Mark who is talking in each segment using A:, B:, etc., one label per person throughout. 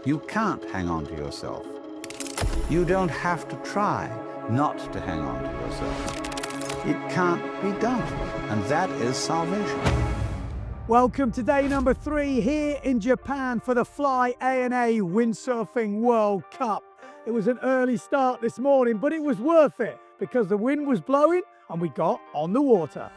A: You can't hang on to yourself. You don't have to try not to hang on to yourself. It can't be done, and that is salvation.
B: Welcome to day number 3 here in Japan for the Fly A&A Windsurfing World Cup. It was an early start this morning, but it was worth it because the wind was blowing and we got on the water.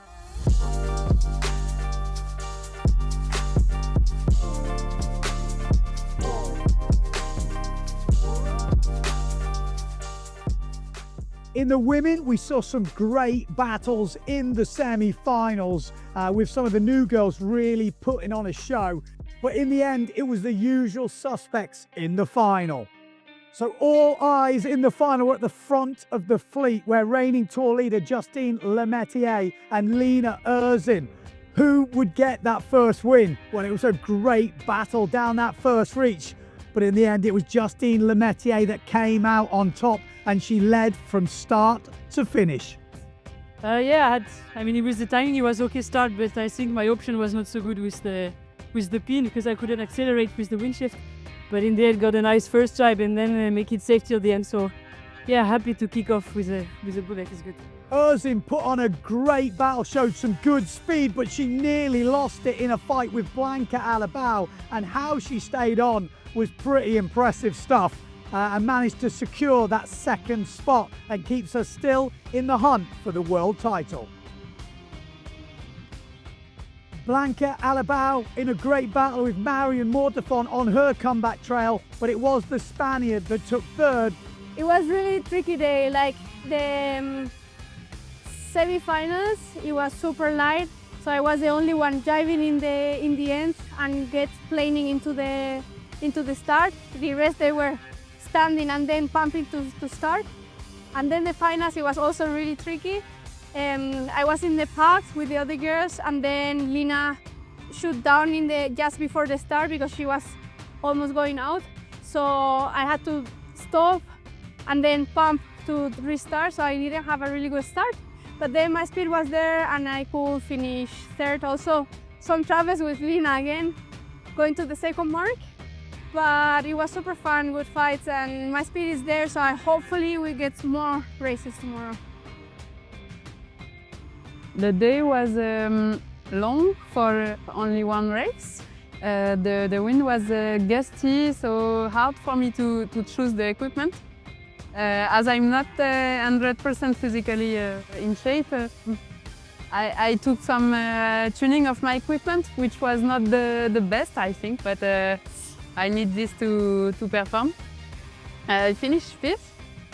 B: In the women, we saw some great battles in the semi-finals with some of the new girls really putting on a show. But in the end, it was the usual suspects in the final. So all eyes in the final were at the front of the fleet where reigning tour leader Justine Lemeteyer and Lina Eržen. Who would get that first win? Well, it was a great battle down that first reach. But in the end, it was Justine Lemeteyer that came out on top, and she led from start to finish.
C: Yeah, with the timing it was okay start, but I think my option was not so good with the pin because I couldn't accelerate with the wind shift. But in the end, got a nice first drive and then make it safe till the end. So yeah, happy to kick off with a bullet is good.
B: Eržen put on a great battle, showed some good speed, but she nearly lost it in a fight with Blanca Alabau, and how she stayed on was pretty impressive stuff. And managed to secure that second spot and keeps her still in the hunt for the world title. Blanca Alabau in a great battle with Marion Mortefon on her comeback trail, but it was the Spaniard that took third.
D: It was really tricky day, like the semi-finals, it was super light, so I was the only one diving in the end and get planing into the start. The rest they were standing and then pumping to start. And then the finals, it was also really tricky. I was in the park with the other girls, and then Lina shoot down just before the start because she was almost going out. So I had to stop and then pump to restart, so I didn't have a really good start. But then my speed was there and I could finish third also. Some travels with Lina again, going to the second mark. But it was super fun, good fights, and my speed is there, so hopefully we get more races tomorrow.
E: The day was long for only one race. The wind was gusty, so hard for me to choose the equipment. As I'm not 100% physically in shape, I took some tuning of my equipment, which was not the best, I think, but I need this to perform. I finished 5th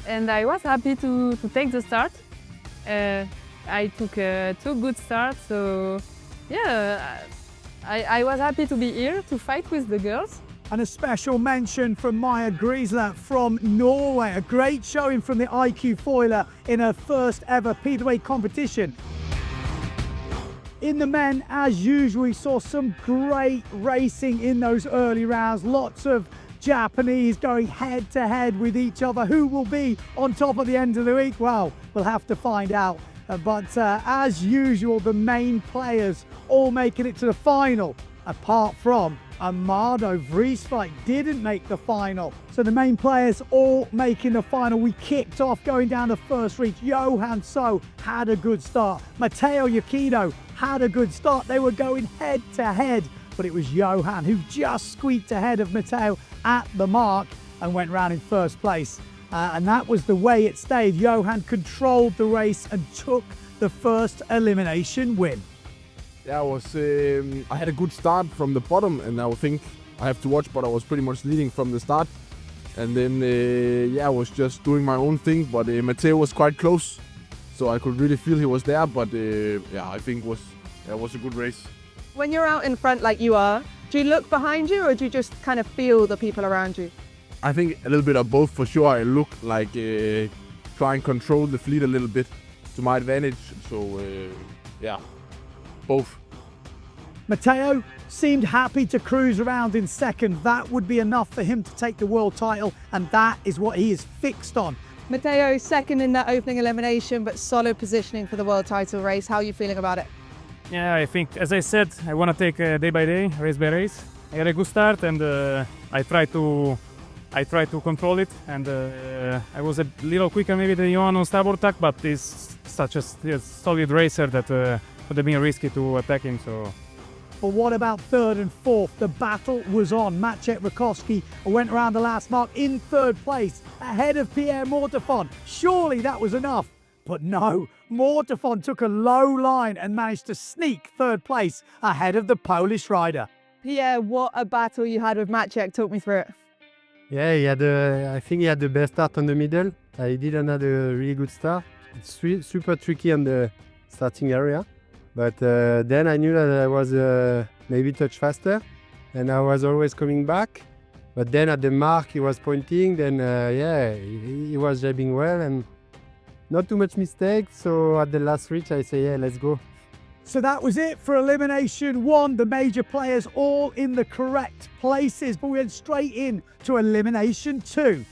E: and I was happy to take the start. I took 2 good starts, so yeah, I was happy to be here to fight with the girls.
B: And a special mention from Maya Gysler from Norway. A great showing from the IQ foiler in her first ever PWA competition. In the men, as usual, we saw some great racing in those early rounds. Lots of Japanese going head to head with each other. Who will be on top at the end of the week? Well, we'll have to find out. But as usual, the main players all making it to the final, apart from Amado Vrieswijk didn't make the final. So the main players all making the final. We kicked off going down the first reach. Johan So had a good start. Matteo Yakido had a good start. They were going head to head, but it was Johan who just squeaked ahead of Matteo at the mark and went round in first place. And that was the way it stayed. Johan controlled the race and took the first elimination win.
F: Yeah, I had a good start from the bottom, and I think I have to watch, but I was pretty much leading from the start. And then, I was just doing my own thing, but Matteo was quite close, so I could really feel he was there. But I think it was a good race.
G: When you're out in front like you are, do you look behind you or do you just kind of feel the people around you?
F: I think a little bit of both for sure. I look like try and control the fleet a little bit to my advantage. So both.
B: Matteo seemed happy to cruise around in second. That would be enough for him to take the world title, and that is what he is fixed on.
G: Matteo second in that opening elimination, but solid positioning for the world title race. How are you feeling about it?
H: Yeah, I think, as I said, I want to take day by day, race by race. I had a good start, and I tried to control it, and I was a little quicker maybe than Johan on starboard tack, but he's such a solid racer that would have been risky to attack him. So.
B: But what about third and fourth? The battle was on. Maciej Rakowski went around the last mark in third place, ahead of Pierre Mortefon. Surely that was enough. But no, Mortefon took a low line and managed to sneak third place ahead of the Polish rider.
G: Pierre, what a battle you had with Maciej. Talk me through it.
I: Yeah, I think he had the best start on the middle. He didn't have a really good start. It's super tricky on the starting area. But then I knew that I was maybe touch faster, and I was always coming back. But then at the mark he was pointing, then he was jabbing well and not too much mistakes. So at the last reach I say, yeah, let's go.
B: So that was it for Elimination 1. The major players all in the correct places, but we went straight in to Elimination 2.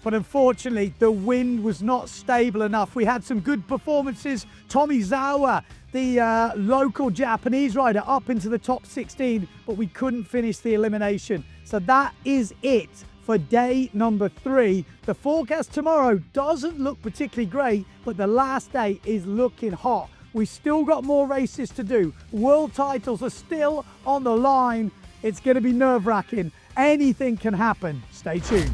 B: But unfortunately, the wind was not stable enough. We had some good performances. Tomizawa, the local Japanese rider, up into the top 16, but we couldn't finish the elimination. So that is it for day number 3. The forecast tomorrow doesn't look particularly great, but the last day is looking hot. We've still got more races to do. World titles are still on the line. It's going to be nerve-wracking. Anything can happen. Stay tuned.